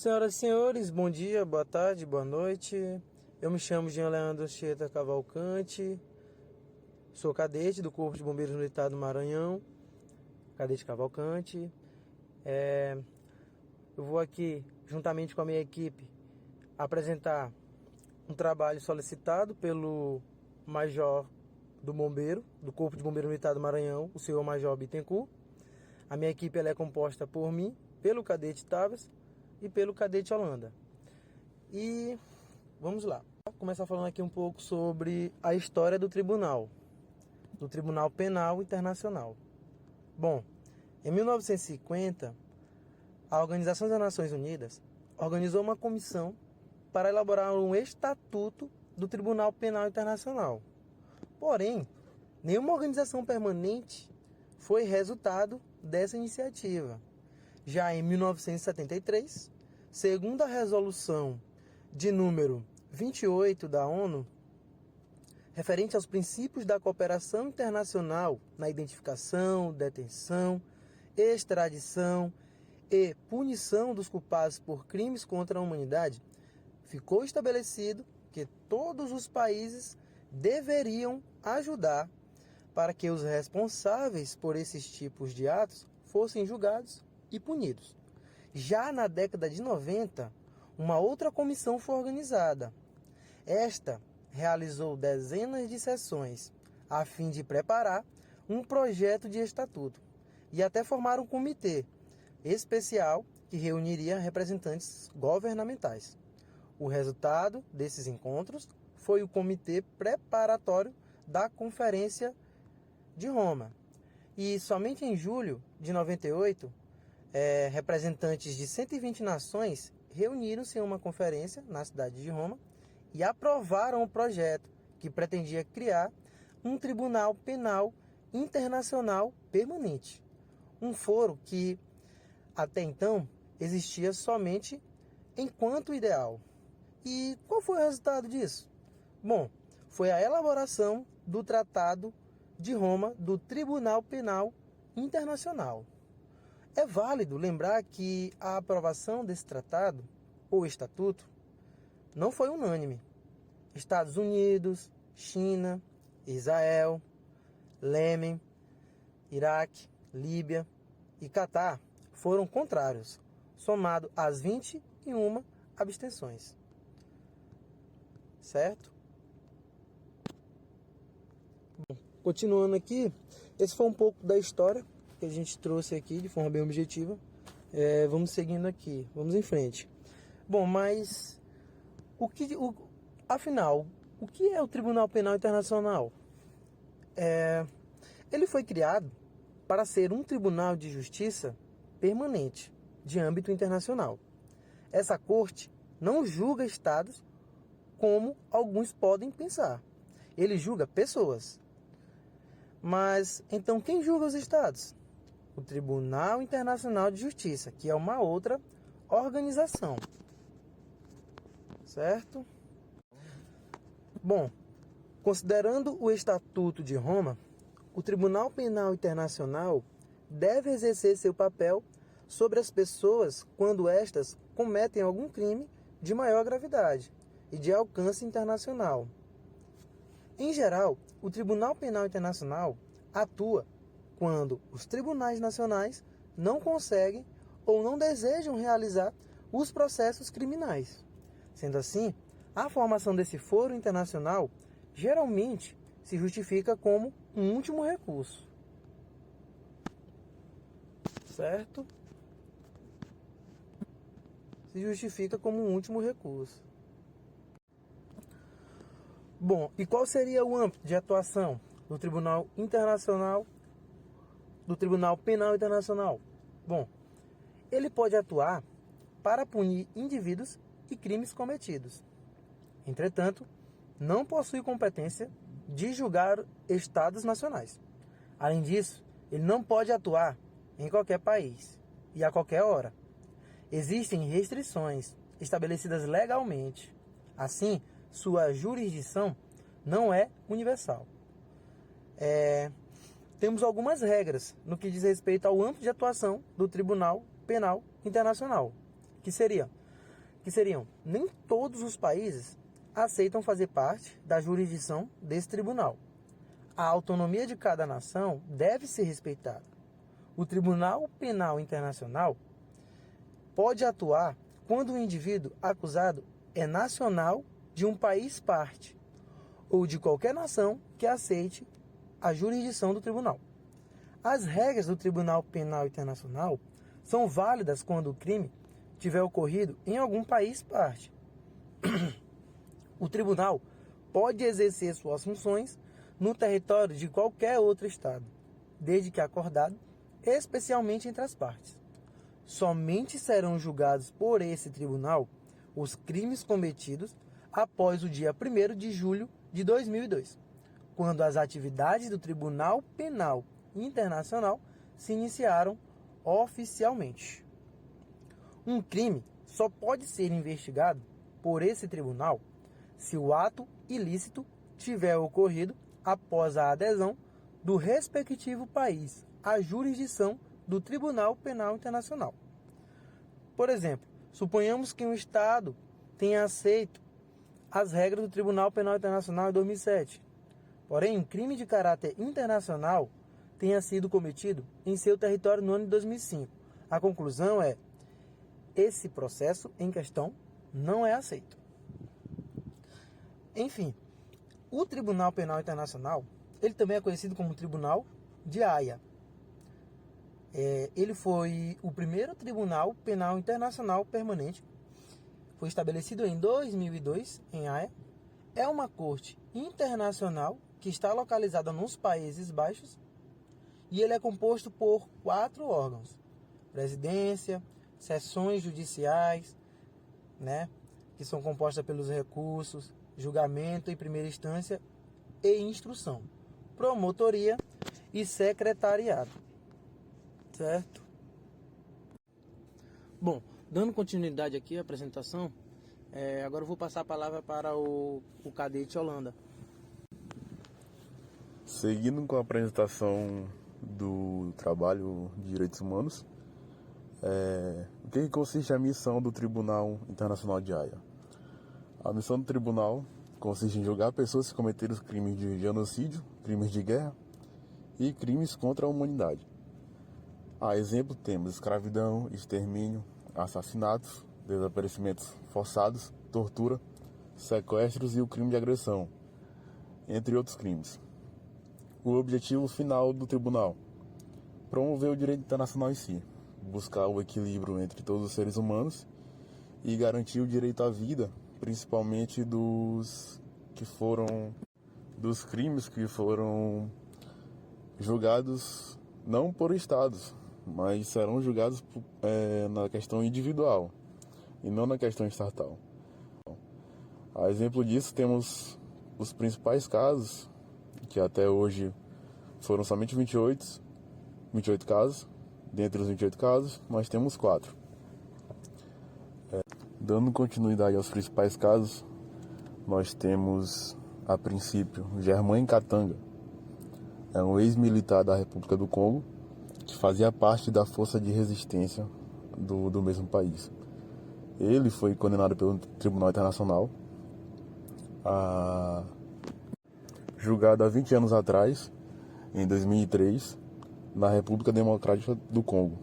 Senhoras e senhores, bom dia, boa tarde, boa noite. Eu me chamo Jean Leandro Anchieta Cavalcante, sou cadete do Corpo de Bombeiros Militar do Maranhão, cadete Cavalcante. Eu vou aqui, juntamente com a minha equipe, apresentar um trabalho solicitado pelo Major do Bombeiro, do Corpo de Bombeiros Militar do Maranhão, o senhor Major Bittencourt. A minha equipe ela é composta por mim, pelo cadete Tavas e pelo cadete Holanda. E vamos lá. Vou começar falando aqui um pouco sobre a história do Tribunal Penal Internacional. Bom, em 1950, a Organização das Nações Unidas organizou uma comissão para elaborar um estatuto do Tribunal Penal Internacional. Porém, nenhuma organização permanente foi resultado dessa iniciativa. Já em 1973, segundo a resolução de número 28 da ONU, referente aos princípios da cooperação internacional na identificação, detenção, extradição e punição dos culpados por crimes contra a humanidade, ficou estabelecido que todos os países deveriam ajudar para que os responsáveis por esses tipos de atos fossem julgados e punidos. Já na década de 90, uma outra comissão foi organizada. Esta realizou dezenas de sessões a fim de preparar um projeto de estatuto e até formar um comitê especial que reuniria representantes governamentais. O resultado desses encontros foi o Comitê Preparatório da Conferência de Roma. E somente em julho de 98, representantes de 120 nações reuniram-se em uma conferência na cidade de Roma e aprovaram o projeto que pretendia criar um Tribunal Penal Internacional permanente. Um foro que, até então, existia somente enquanto ideal. E qual foi o resultado disso? Bom, foi a elaboração do Tratado de Roma do Tribunal Penal Internacional. É válido lembrar que a aprovação desse tratado, ou estatuto, não foi unânime. Estados Unidos, China, Israel, Iêmen, Iraque, Líbia e Catar foram contrários, somado às 21 abstenções. Certo? Bom, continuando aqui, esse foi um pouco da história que a gente trouxe aqui de forma bem objetiva. Vamos seguindo aqui, vamos em frente. Bom, mas afinal, o que é o Tribunal Penal Internacional? Ele foi criado para ser um tribunal de justiça permanente, de âmbito internacional. Essa corte não julga estados como alguns podem pensar. Ele julga pessoas. Mas, então, quem julga os estados? O Tribunal Internacional de Justiça, que é uma outra organização. Certo? Bom, considerando o Estatuto de Roma, o Tribunal Penal Internacional deve exercer seu papel sobre as pessoas quando estas cometem algum crime de maior gravidade e de alcance internacional. Em geral, o Tribunal Penal Internacional atua quando os tribunais nacionais não conseguem ou não desejam realizar os processos criminais. Sendo assim, a formação desse foro internacional geralmente se justifica como um último recurso. Certo? Se justifica como um último recurso. Bom, e qual seria o âmbito de atuação do Tribunal Penal Internacional? Bom, ele pode atuar para punir indivíduos e crimes cometidos. Entretanto, não possui competência de julgar estados nacionais. Além disso, ele não pode atuar em qualquer país e a qualquer hora. Existem restrições estabelecidas legalmente. Assim, sua jurisdição não é universal. Temos algumas regras no que diz respeito ao âmbito de atuação do Tribunal Penal Internacional, que seria que seriam: nem todos os países aceitam fazer parte da jurisdição desse tribunal. A autonomia de cada nação deve ser respeitada. O Tribunal Penal Internacional pode atuar quando o indivíduo acusado é nacional de um país parte ou de qualquer nação que aceite a jurisdição do tribunal. As regras do Tribunal Penal Internacional são válidas quando o crime tiver ocorrido em algum país parte. O tribunal pode exercer suas funções no território de qualquer outro estado, desde que acordado, especialmente entre as partes. Somente serão julgados por esse tribunal os crimes cometidos após o dia 1º de julho de 2002, quando as atividades do Tribunal Penal Internacional se iniciaram oficialmente. Um crime só pode ser investigado por esse tribunal se o ato ilícito tiver ocorrido após a adesão do respectivo país à jurisdição do Tribunal Penal Internacional. Por exemplo, suponhamos que um Estado tenha aceito as regras do Tribunal Penal Internacional em 2007, porém um crime de caráter internacional tenha sido cometido em seu território no ano de 2005. A conclusão é: esse processo em questão não é aceito. Enfim, o Tribunal Penal Internacional, ele também é conhecido como Tribunal de Haia. Ele foi o primeiro Tribunal Penal Internacional permanente. Foi estabelecido em 2002 em Haia. É uma corte internacional que está localizada nos Países Baixos e ele é composto por 4 órgãos: presidência, seções judiciais, que são compostas pelos recursos, julgamento em primeira instância e instrução, promotoria e secretariado. Certo? Bom, dando continuidade aqui à apresentação, agora eu vou passar a palavra para o cadete Holanda. Seguindo com a apresentação do trabalho de direitos humanos, o que consiste a missão do Tribunal Internacional de Haia? A missão do tribunal consiste em julgar pessoas que cometeram crimes de genocídio, crimes de guerra e crimes contra a humanidade. A exemplo temos escravidão, extermínio, assassinatos, desaparecimentos forçados, tortura, sequestros e o crime de agressão, entre outros crimes. O objetivo final do tribunal: promover o direito internacional em si, buscar o equilíbrio entre todos os seres humanos e garantir o direito à vida, principalmente dos crimes que foram julgados não por estados, mas serão julgados na questão individual e não na questão estatal. A exemplo disso, temos os principais casos, que até hoje foram somente 28 casos. Dentre os 28 casos, nós temos 4. Dando continuidade aos principais casos, nós temos, a princípio, Germain Katanga. É um ex-militar da República do Congo que fazia parte da força de resistência do mesmo país. Ele foi condenado pelo Tribunal Internacional, julgado há 20 anos atrás, em 2003, na República Democrática do Congo.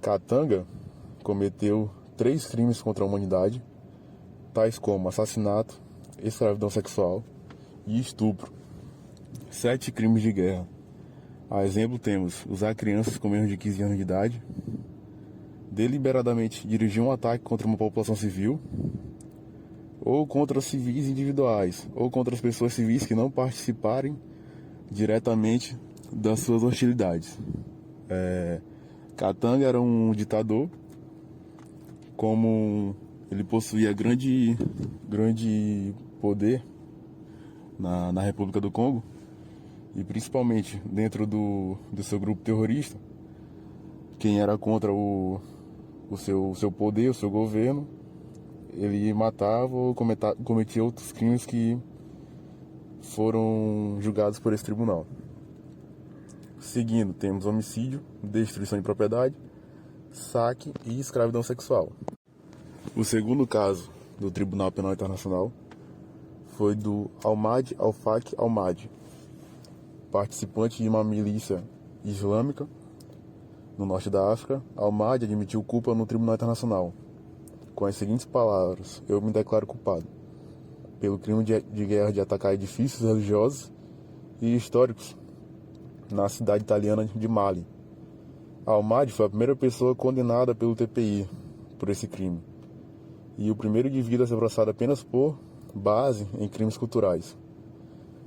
Katanga cometeu 3 crimes contra a humanidade, tais como assassinato, escravidão sexual e estupro. 7 crimes de guerra. A exemplo temos usar crianças com menos de 15 anos de idade, deliberadamente dirigir um ataque contra uma população civil, ou contra civis individuais, ou contra as pessoas civis que não participarem diretamente das suas hostilidades. Katanga era um ditador. Como ele possuía grande poder na República do Congo, e principalmente dentro do seu grupo terrorista, quem era contra o seu poder, o seu governo, ele matava ou cometia outros crimes que foram julgados por esse tribunal. Seguindo, temos homicídio, destruição de propriedade, saque e escravidão sexual. O segundo caso do Tribunal Penal Internacional foi do Ahmad Al-Faqi Ahmad, participante de uma milícia islâmica no norte da África. Ahmad admitiu culpa no Tribunal Internacional, com as seguintes palavras: "Eu me declaro culpado pelo crime de guerra de atacar edifícios religiosos e históricos na cidade italiana de Mali." Ahmad foi a primeira pessoa condenada pelo TPI por esse crime, e o primeiro indivíduo a ser processado apenas por base em crimes culturais,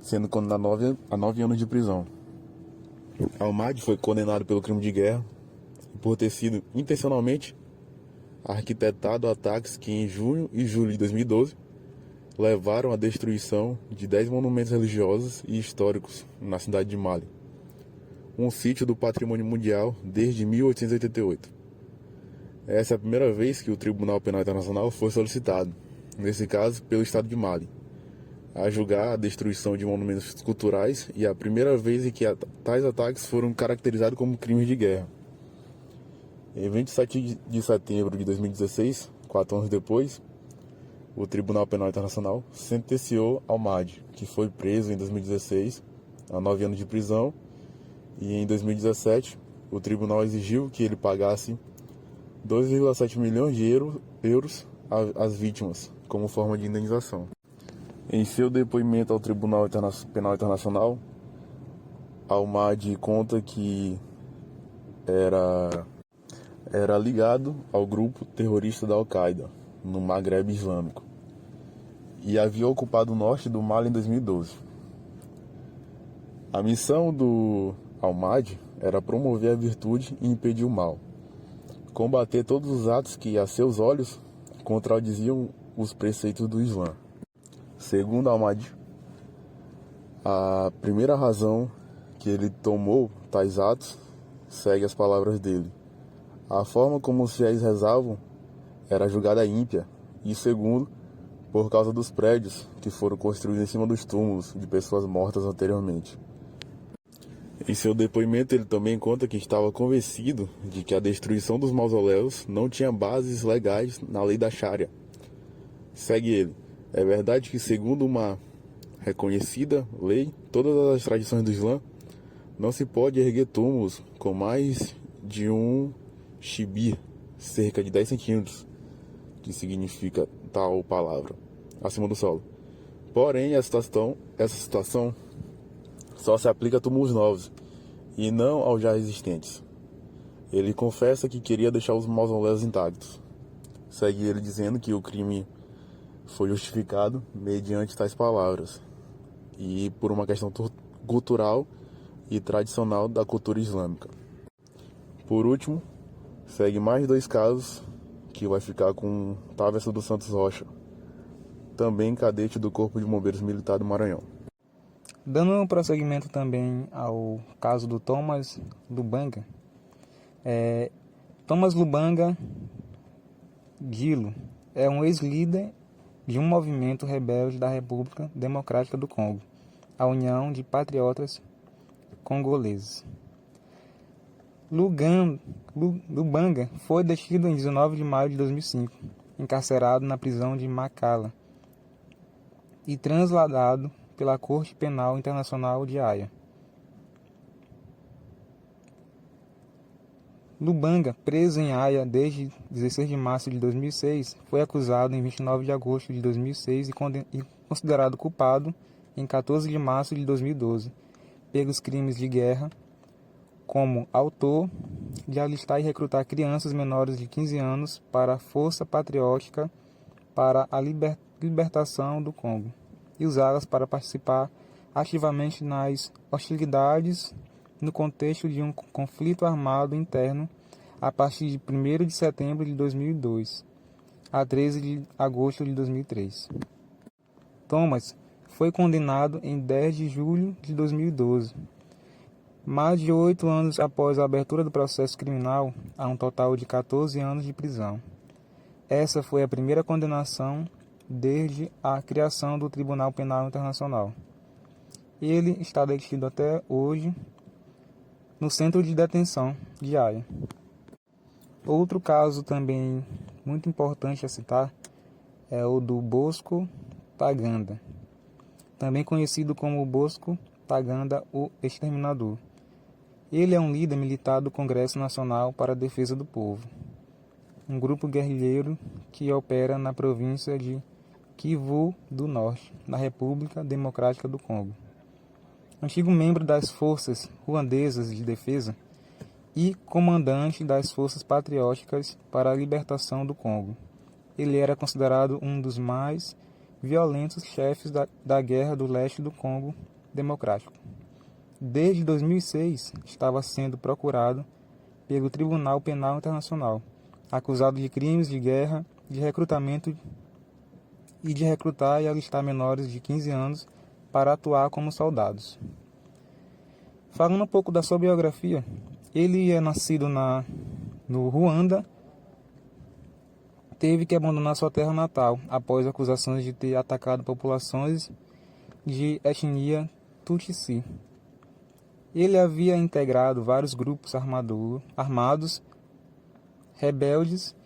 sendo condenado a 9 anos de prisão. Ahmad foi condenado pelo crime de guerra por ter sido intencionalmente arquitetado ataques que em junho e julho de 2012 levaram à destruição de 10 monumentos religiosos e históricos na cidade de Mali, um sítio do patrimônio mundial desde 1888. Essa é a primeira vez que o Tribunal Penal Internacional foi solicitado, nesse caso pelo Estado de Mali, a julgar a destruição de monumentos culturais, e a primeira vez em que tais ataques foram caracterizados como crimes de guerra. Em 27 de setembro de 2016, 4 anos depois, o Tribunal Penal Internacional sentenciou Ahmad, que foi preso em 2016 a 9 anos de prisão, e em 2017 o tribunal exigiu que ele pagasse 2,7 milhões de euros às vítimas, como forma de indenização. Em seu depoimento ao Tribunal Penal Internacional, Ahmad conta que era ligado ao grupo terrorista da Al-Qaeda, no Maghreb Islâmico, e havia ocupado o norte do Mali em 2012. A missão do Ahmad era promover a virtude e impedir o mal, combater todos os atos que, a seus olhos, contradiziam os preceitos do Islã. Segundo Ahmad, a primeira razão que ele tomou tais atos segue as palavras dele: a forma como os fiéis rezavam era julgada ímpia, e segundo, por causa dos prédios que foram construídos em cima dos túmulos de pessoas mortas anteriormente. Em seu depoimento, ele também conta que estava convencido de que a destruição dos mausoléus não tinha bases legais na lei da Sharia. Segue ele: é verdade que, segundo uma reconhecida lei, todas as tradições do Islã, não se pode erguer túmulos com mais de um shibir, cerca de 10 centímetros, que significa tal palavra, acima do solo. Porém, essa situação só se aplica a túmulos novos e não aos já existentes. Ele confessa que queria deixar os mausoléus intactos. Segue ele dizendo que o crime foi justificado mediante tais palavras e por uma questão cultural e tradicional da cultura islâmica. Por último, segue mais 2 casos que vai ficar com Taversa dos Santos Rocha, também cadete do Corpo de Bombeiros Militar do Maranhão. Dando prosseguimento também ao caso do Thomas Lubanga, Thomas Lubanga Gilo é um ex-líder de um movimento rebelde da República Democrática do Congo, a União de Patriotas Congoleses. Lubanga foi detido em 19 de maio de 2005, encarcerado na prisão de Makala e transladado pela Corte Penal Internacional de Haia. Lubanga, preso em Haia desde 16 de março de 2006, foi acusado em 29 de agosto de 2006 e considerado culpado em 14 de março de 2012 pelos crimes de guerra, como autor de alistar e recrutar crianças menores de 15 anos para a Força Patriótica para a Libertação do Congo e usá-las para participar ativamente nas hostilidades no contexto de um conflito armado interno a partir de 1º de setembro de 2002 a 13 de agosto de 2003. Thomas foi condenado em 10 de julho de 2012, mais de 8 anos após a abertura do processo criminal, a um total de 14 anos de prisão. Essa foi a primeira condenação desde a criação do Tribunal Penal Internacional. Ele está detido até hoje no centro de detenção de Haia. Outro caso também muito importante a citar é o do Bosco Ntaganda, também conhecido como Bosco Ntaganda, o Exterminador. Ele é um líder militar do Congresso Nacional para a Defesa do Povo, um grupo guerrilheiro que opera na província de Kivu do Norte, na República Democrática do Congo. Antigo membro das Forças Ruandesas de Defesa e comandante das Forças Patrióticas para a Libertação do Congo. Ele era considerado um dos mais violentos chefes da Guerra do Leste do Congo Democrático. Desde 2006, estava sendo procurado pelo Tribunal Penal Internacional, acusado de crimes de guerra, de recrutamento e de recrutar e alistar menores de 15 anos para atuar como soldados. Falando um pouco da sua biografia, ele é nascido no Ruanda, teve que abandonar sua terra natal após acusações de ter atacado populações de etnia Tutsi. Ele havia integrado vários grupos armados rebeldes,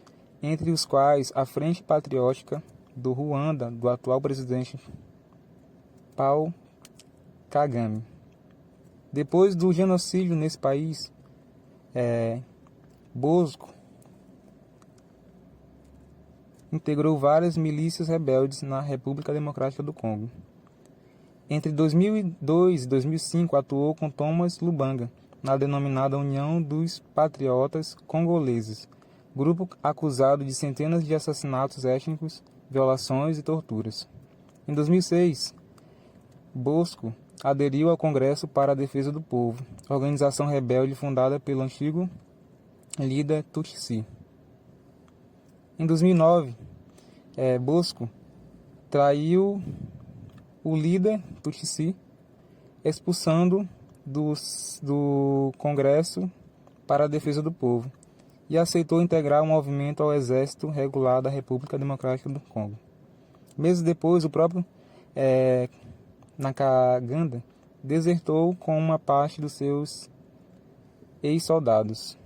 entre os quais a Frente Patriótica do Ruanda, do atual presidente Paul Kagame. Depois do genocídio nesse país, Bosco integrou várias milícias rebeldes na República Democrática do Congo. Entre 2002 e 2005, atuou com Thomas Lubanga na denominada União dos Patriotas Congoleses, grupo acusado de centenas de assassinatos étnicos, violações e torturas. Em 2006, Bosco aderiu ao Congresso para a Defesa do Povo, organização rebelde fundada pelo antigo líder Tutsi. Em 2009, Bosco traiu o líder Tutsi, expulsando do Congresso para a Defesa do Povo, e aceitou integrar o movimento ao Exército Regular da República Democrática do Congo. Meses depois, o próprio Ntaganda desertou com uma parte dos seus ex-soldados.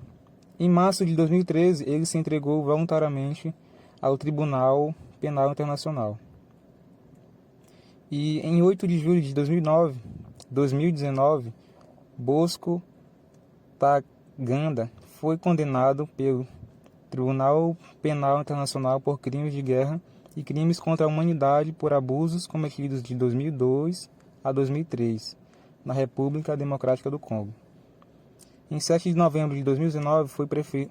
Em março de 2013, ele se entregou voluntariamente ao Tribunal Penal Internacional. E em 8 de julho de 2019, Bosco Ntaganda foi condenado pelo Tribunal Penal Internacional por crimes de guerra e crimes contra a humanidade por abusos cometidos de 2002 a 2003 na República Democrática do Congo. Em 7 de novembro de 2019 foi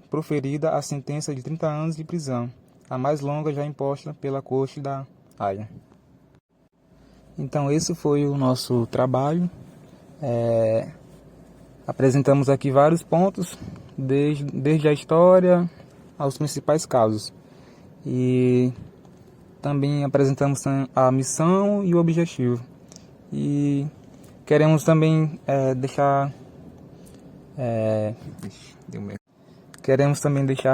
proferida a sentença de 30 anos de prisão, a mais longa já imposta pela Corte da Haia. Então esse foi o nosso trabalho. Apresentamos aqui vários pontos, desde a história aos principais casos. E também apresentamos a missão e o objetivo. E queremos também deixar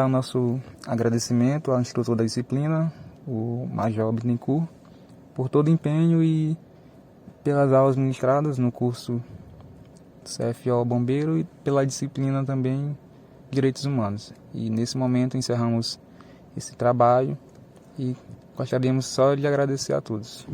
o nosso agradecimento ao instrutor da disciplina, o Major Bittencourt, por todo o empenho e pelas aulas ministradas no curso CFO Bombeiro e pela disciplina também Direitos Humanos. E nesse momento encerramos esse trabalho e gostaríamos só de agradecer a todos.